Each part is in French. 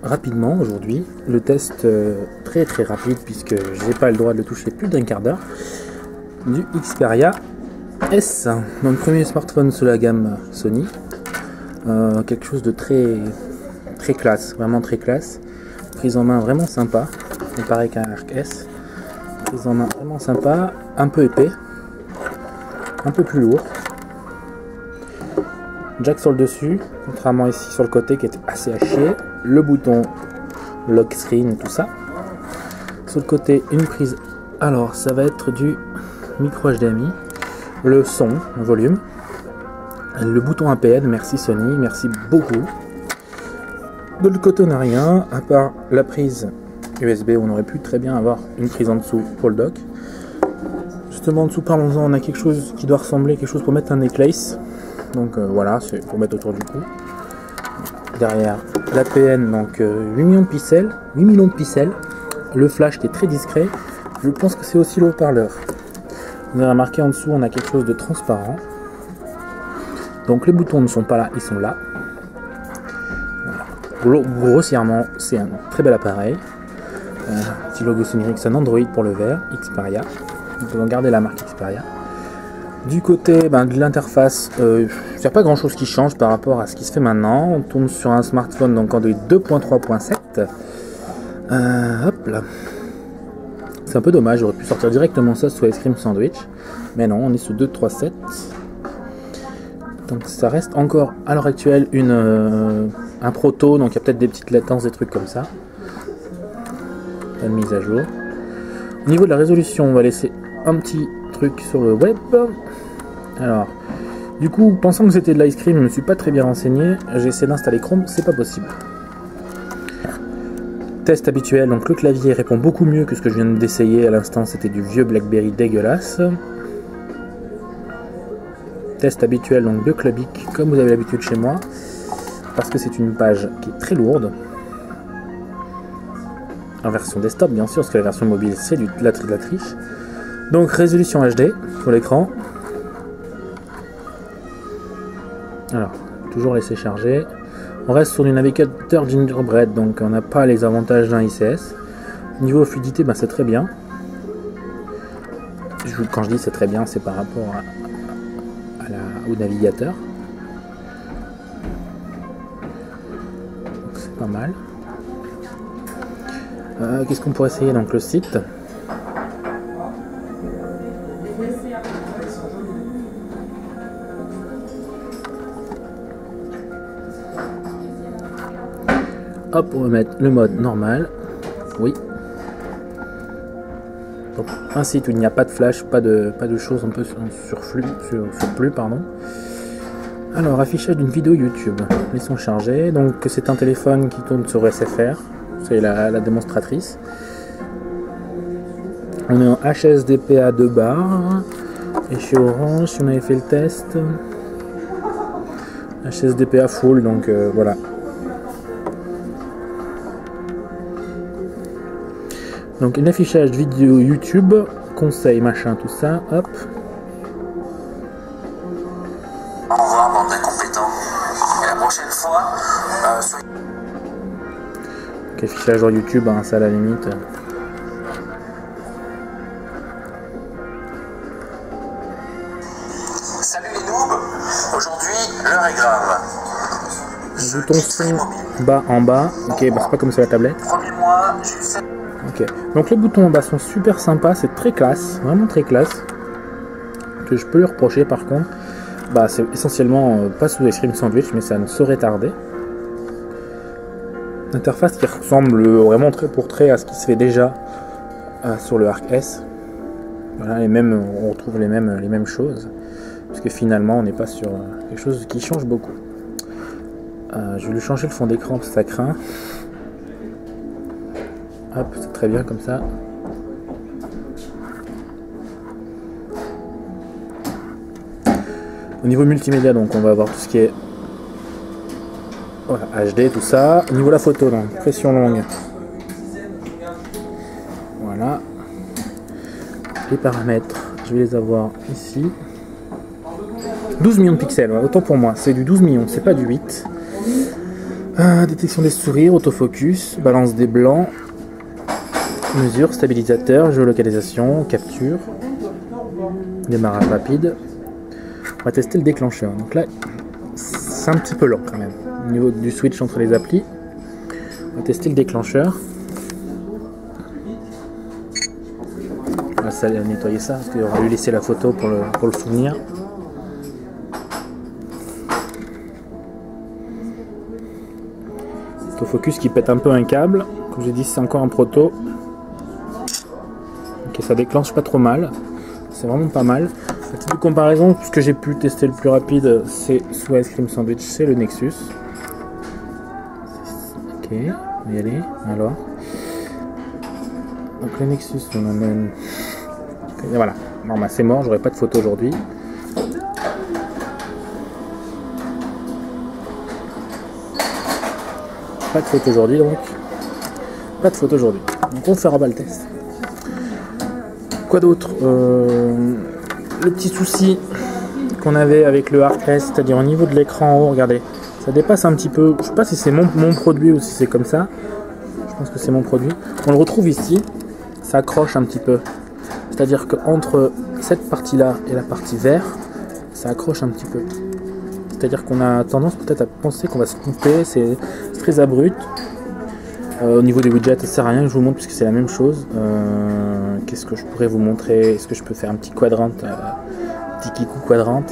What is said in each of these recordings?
Rapidement aujourd'hui, le test très rapide puisque j'ai pas le droit de le toucher plus d'un quart d'heure, du Xperia S, donc premier smartphone sous la gamme Sony, quelque chose de très classe, vraiment très classe, prise en main vraiment sympa, comparé qu'un Arc S, prise en main vraiment sympa, un peu épais, un peu plus lourd. Jack sur le dessus, contrairement ici sur le côté qui était assez à chier. Le bouton lock screen et tout ça. Sur le côté, une prise. Alors, ça va être du micro HDMI. Le son, le volume. Le bouton APN, merci Sony, merci beaucoup. De l'autre côté, on n'a rien, à part la prise USB. On aurait pu très bien avoir une prise en dessous pour le dock. Justement, en dessous, parlons-en, on a quelque chose qui doit ressembler, quelque chose pour mettre un necklace. Donc voilà, c'est pour mettre autour du cou. Derrière l'APN, donc 8 millions de pixels, 8 millions de pixels. Le flash qui est très discret. Je pense que c'est aussi le haut-parleur. Vous avez remarqué en dessous, on a quelque chose de transparent. Donc les boutons ne sont pas là, ils sont là. Voilà. Grossièrement, c'est un très bel appareil. Petit logo Sony Ericsson Android pour le vert, Xperia. Nous pouvons garder la marque Xperia. Du côté de l'interface, il n'y a pas grand chose qui change par rapport à ce qui se fait maintenant. On tourne sur un smartphone donc Android 2.3.7. Hop là. C'est un peu dommage, j'aurais pu sortir directement ça sous Ice Cream Sandwich. Mais non, on est sous 2.3.7. Donc ça reste encore à l'heure actuelle un proto, donc il y a peut-être des petites latences, des trucs comme ça. Pas de mise à jour. Au niveau de la résolution, on va laisser un petit truc sur le web. Alors, du coup, pensant que c'était de l'ice cream, je ne me suis pas très bien renseigné. J'ai essayé d'installer Chrome, c'est pas possible. Test habituel, donc le clavier répond beaucoup mieux que ce que je viens d'essayer à l'instant, c'était du vieux BlackBerry dégueulasse. Test habituel, donc de Clubic, comme vous avez l'habitude chez moi, parce que c'est une page qui est très lourde. En version desktop, bien sûr, parce que la version mobile, c'est de la triche. Donc résolution HD sur l'écran. Alors, toujours laisser charger. On reste sur du navigateur Gingerbread, donc on n'a pas les avantages d'un ICS. Niveau fluidité, c'est très bien. Quand je dis c'est très bien, c'est par rapport au navigateur. C'est pas mal. Qu'est-ce qu'on pourrait essayer? Donc le site. Hop, on va mettre le mode normal. Oui. Donc, un site où il n'y a pas de flash, pas de choses un peu surplus, pardon. Alors, affichage d'une vidéo YouTube. Laissons charger. Donc, c'est un téléphone qui tourne sur SFR. C'est la démonstratrice. On est en HSDPA 2 bar. Et chez Orange, si on avait fait le test, HSDPA full, donc voilà. Donc un affichage de vidéo YouTube, conseils, machin, tout ça, hop. Au revoir, bande d'incompétents. Et la prochaine fois, soyez... Donc, affichage sur YouTube, ça à la limite. Salut les noobs. Aujourd'hui, l'heure est grave. Bouton son bas en bas. Ok, c'est pas comme sur la tablette. Premier mois, j'ai eu 7... Ok, donc les boutons en bas sont super sympas, c'est très classe, vraiment très classe. Que je peux lui reprocher par contre, c'est essentiellement pas sous Ice Cream Sandwich, mais ça ne saurait tarder. Interface qui ressemble vraiment trait pour trait à ce qui se fait déjà sur le Arc S. Voilà, on retrouve les mêmes choses, puisque finalement on n'est pas sur quelque chose qui change beaucoup. Je vais lui changer le fond d'écran parce que ça craint. Hop, c'est très bien comme ça. Au niveau multimédia, donc on va avoir tout ce qui est voilà, HD, tout ça. Au niveau de la photo, donc pression longue. Voilà. Les paramètres, je vais les avoir ici. 12 millions de pixels, ouais, autant pour moi, c'est du 12 millions, c'est pas du 8. Détection des sourires, autofocus, balance des blancs, mesure, stabilisateur, géolocalisation, capture, démarrage rapide. On va tester le déclencheur. Donc là, c'est un petit peu lent quand même. Au niveau du switch entre les applis, on va tester le déclencheur. On va nettoyer ça parce qu'on va lui laisser la photo pour le souvenir. Autofocus qui pète un peu un câble. Comme j'ai dit, c'est encore un proto. Ok, ça déclenche pas trop mal. C'est vraiment pas mal. À titre de comparaison, ce que j'ai pu tester le plus rapide, c'est sous Ice Cream Sandwich, c'est le Nexus. Ok, on va y aller. Alors, donc le Nexus, on amène. Et voilà. Bon, bah, c'est mort, j'aurai pas de photo aujourd'hui. Pas de photo aujourd'hui donc. Pas de photo aujourd'hui. Donc on fera pas le test. Quoi d'autre le petit souci qu'on avait avec le Arcrest, c'est-à-dire au niveau de l'écran en haut, regardez, ça dépasse un petit peu. Je sais pas si c'est mon produit ou si c'est comme ça. Je pense que c'est mon produit. On le retrouve ici. Ça accroche un petit peu. C'est-à-dire qu'entre cette partie-là et la partie vert, ça accroche un petit peu. C'est-à-dire qu'on a tendance peut-être à penser qu'on va se couper. C'est très abrupt. Au niveau des widgets, ça sert à rien que je vous montre puisque c'est la même chose. Qu'est-ce que je pourrais vous montrer? Est-ce que je peux faire un petit quadrant, petit kikou quadrant?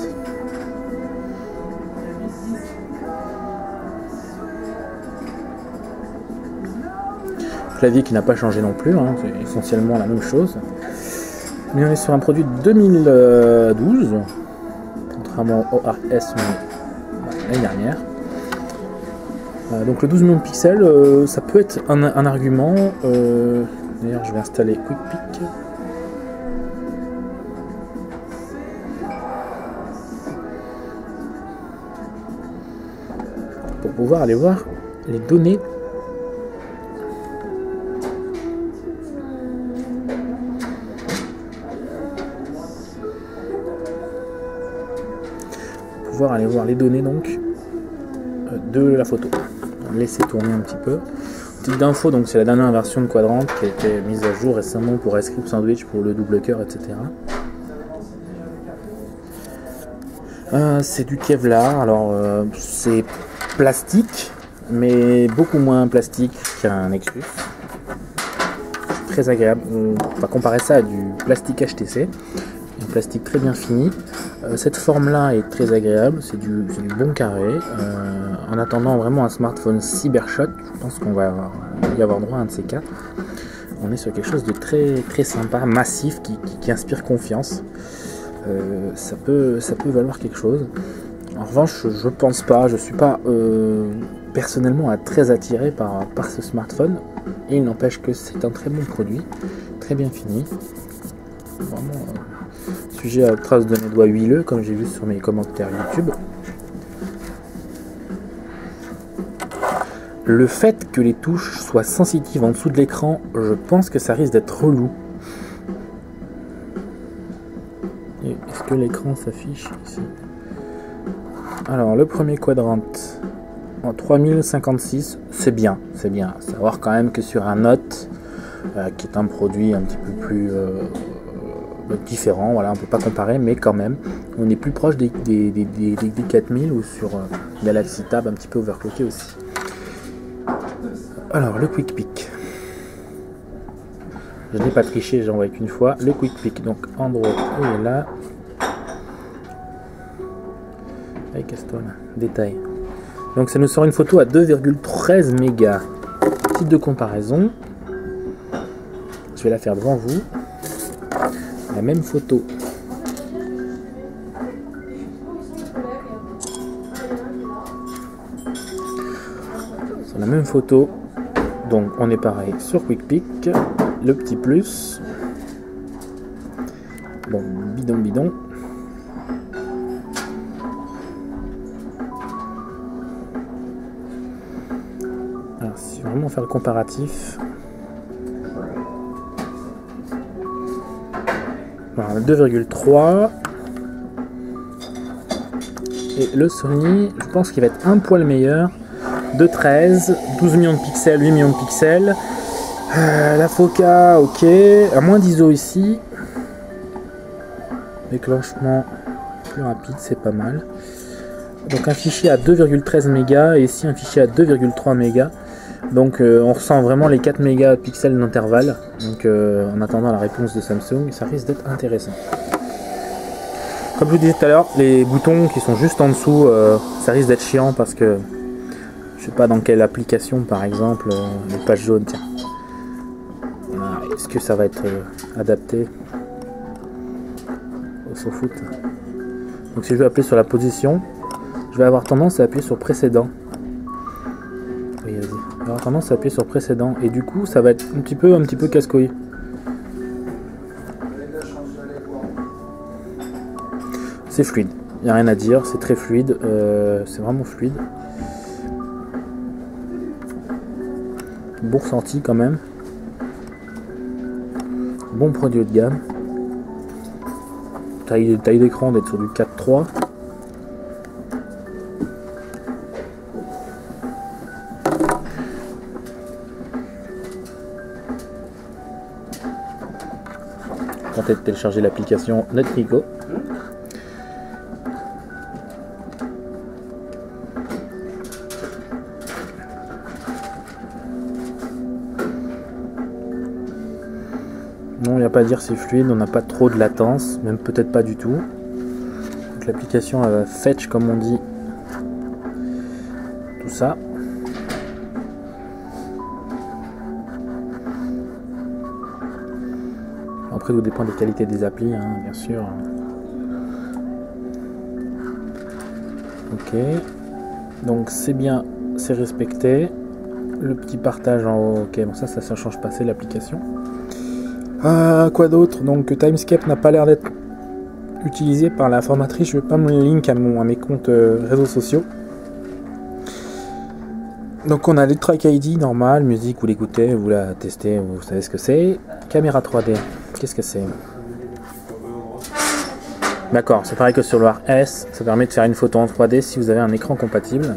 Clavier qui n'a pas changé non plus, hein, c'est essentiellement la même chose. Mais on est sur un produit de 2012, contrairement au Arc S l'année dernière. Donc le 12 millions de pixels, ça peut être un argument. D'ailleurs, je vais installer Quick Pick. Pour pouvoir aller voir les données. Pour pouvoir aller voir les données donc de la photo. Laisser tourner un petit peu. Petite d'info, donc c'est la dernière version de Quadrant qui a été mise à jour récemment pour Ice Cream Sandwich, pour le double cœur, etc. C'est du Kevlar, alors c'est plastique, mais beaucoup moins plastique qu'un Nexus. Très agréable. On va comparer ça à du plastique HTC, un plastique très bien fini. Cette forme-là est très agréable, c'est du bon carré. En attendant vraiment un smartphone Cybershot, je pense qu'on va y avoir droit à un de ces quatre. On est sur quelque chose de très, très sympa, massif, qui inspire confiance. Ça peut valoir quelque chose. En revanche, je pense pas, je suis pas personnellement très attiré par ce smartphone. Et il n'empêche que c'est un très bon produit, très bien fini. Vraiment, sujet à trace de mes doigts huileux, comme j'ai vu sur mes commentaires YouTube. Le fait que les touches soient sensitives en dessous de l'écran, je pense que ça risque d'être relou. Est-ce que l'écran s'affiche ici? Alors, le premier quadrant en 3056, c'est bien, c'est bien. Savoir quand même que sur un Note, qui est un produit un petit peu plus différent, voilà, on peut pas comparer, mais quand même, on est plus proche des 4000 ou sur Galaxy Tab un petit peu overclocké aussi. Alors, le Quick Pick. Je n'ai pas triché, j'ai envoyé qu'une fois. Le Quick Pick, donc Android, il est là. Allez, casse-toi là. Détail. Donc, ça nous sort une photo à 2,13 mégas. Titre de comparaison. Je vais la faire devant vous. La même photo. Sur la même photo. Donc on est pareil sur Quick Pick, le petit plus. Bon, bidon. Alors si vraiment faire le comparatif. Voilà, 2,3. Et le Sony, je pense qu'il va être un poil meilleur. de 13, 12 millions de pixels, 8 millions de pixels. La 4K, ok, à moins d'ISO ici. Déclenchement plus rapide, c'est pas mal. Donc un fichier à 2,13 mégas et ici un fichier à 2,3 mégas. Donc on ressent vraiment les 4 mégapixels d'intervalle. Donc en attendant la réponse de Samsung, ça risque d'être intéressant. Comme je vous disais tout à l'heure, les boutons qui sont juste en dessous, ça risque d'être chiant parce que je sais pas dans quelle application par exemple, les pages jaunes, tiens. Est-ce que ça va être adapté au SoFoot? Donc si je veux appuyer sur la position, je vais avoir tendance à appuyer sur précédent. Oui, vas-y. Je vais avoir tendance à appuyer sur précédent et du coup ça va être un petit peu casse-couille. C'est fluide, il n'y a rien à dire, c'est très fluide, c'est vraiment fluide. Bon ressenti quand même. Bon produit haut de gamme. Taille d'écran d'être sur du 4.3. Tentez de télécharger l'application Netrigo. Non, il n'y a pas à dire, c'est fluide, on n'a pas trop de latence, même peut-être pas du tout. L'application va fetch comme on dit tout ça. Après tout dépend des qualités des applis, hein, bien sûr. Ok, donc c'est bien, c'est respecté. Le petit partage en haut, ok, bon ça change pas, c'est l'application. Quoi d'autre? Donc Timescape n'a pas l'air d'être utilisé par la formatrice. Je ne vais pas me link à mes comptes réseaux sociaux. Donc on a le Track ID normal, musique, vous l'écoutez, vous la testez, vous savez ce que c'est. Caméra 3D, qu'est-ce que c'est? D'accord, c'est pareil que sur le War S, ça permet de faire une photo en 3D si vous avez un écran compatible.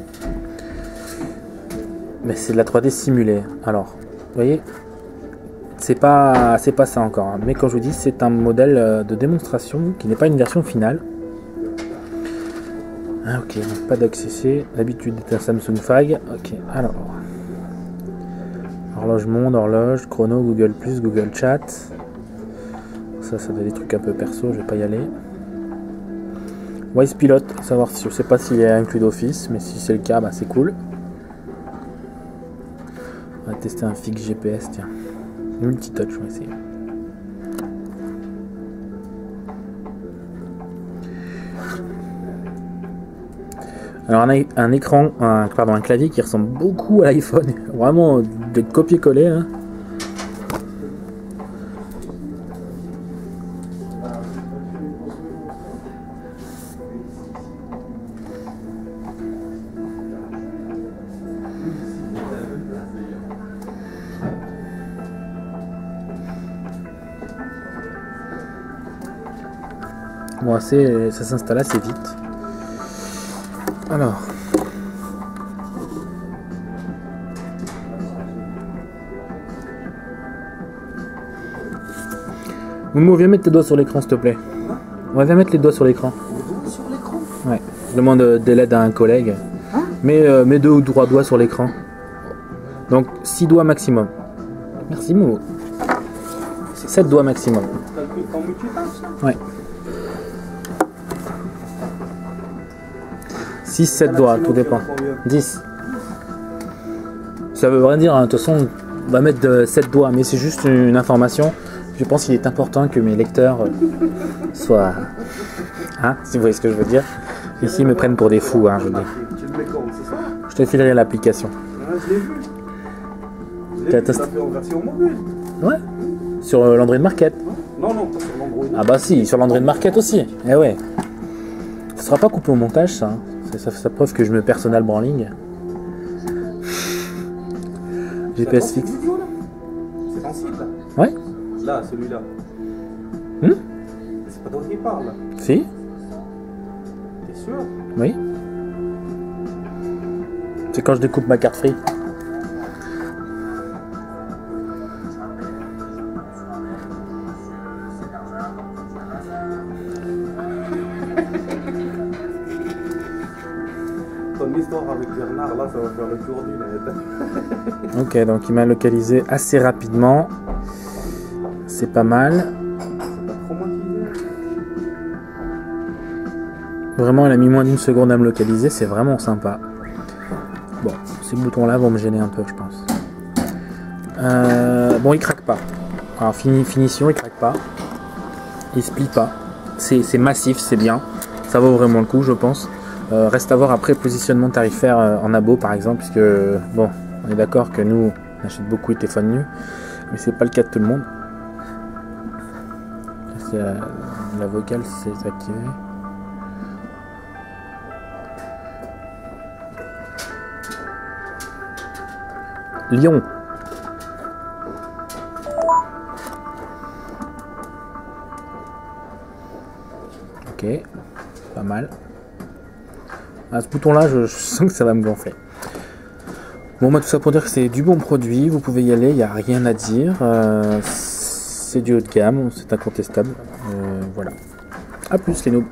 Mais c'est de la 3D simulée. Alors, vous voyez, c'est pas ça encore, hein. Mais quand je vous dis, c'est un modèle de démonstration qui n'est pas une version finale. Ah, ok, donc pas d'AccC, l'habitude est un Samsung Fag. Ok, alors horloge monde, horloge, chrono, Google+, Google Chat. Ça doit être des trucs un peu perso, je vais pas y aller. Wise Pilot, savoir si, je sais pas s'il est inclus d'office, mais si c'est le cas, bah c'est cool. On va tester un fixe GPS, tiens. Multitouch, on va essayer. Alors un écran, un clavier qui ressemble beaucoup à l'iPhone, vraiment de copier-coller. Hein. Bon, ça s'installe assez vite. Alors. Momo, viens mettre tes doigts sur l'écran, s'il te plaît. Ouais, viens mettre les doigts sur l'écran. Sur l'écran? Ouais. Je demande de l'aide à un collègue. Hein? Mets 2 ou 3 doigts sur l'écran. Donc 6 doigts maximum. Merci Momo. C'est 7 doigts maximum. Ouais. 6-7 doigts, tout dépend. 10. Ça veut rien dire, hein. De toute façon, on va mettre 7 doigts, mais c'est juste une information. Je pense qu'il est important que mes lecteurs soient... Hein, si vous voyez ce que je veux dire. Ici, ils me prennent pour des fous, hein, je dis. Je te filerai l'application. Je l'ai vu. Je l'ai vu, tu l'as fait en version mobile. Ouais. Sur l'Android Market. Non, pas sur l'Android. Ah bah si, sur l'Android Market aussi. Eh ouais. Ça sera pas coupé au montage, ça. Hein. Ça preuve que je me personnel branding. GPS fixe. C'est sensible là. Ouais. Là, celui-là. C'est pas toi qui parle. Si. T'es sûr? Oui. C'est quand je découpe ma carte free. Ton histoire avec Bernard, là, ça va faire le tour du net. Ok, donc il m'a localisé assez rapidement. C'est pas mal. Vraiment, il a mis moins d'une seconde à me localiser, c'est vraiment sympa. Bon, ces boutons-là vont me gêner un peu, je pense. Bon, il craque pas. Alors, finition, il craque pas. Il se plie pas. C'est massif, c'est bien. Ça vaut vraiment le coup, je pense. Reste à voir après positionnement tarifaire en abo, par exemple, puisque, bon, on est d'accord que nous, on achète beaucoup les téléphones nus, mais c'est pas le cas de tout le monde. La vocale, c'est activé. Lyon. Ok, pas mal. À ce bouton là, je sens que ça va me gonfler. Bon, bah, tout ça pour dire que c'est du bon produit, vous pouvez y aller, il n'y a rien à dire. C'est du haut de gamme, c'est incontestable. Voilà. A plus les noobs.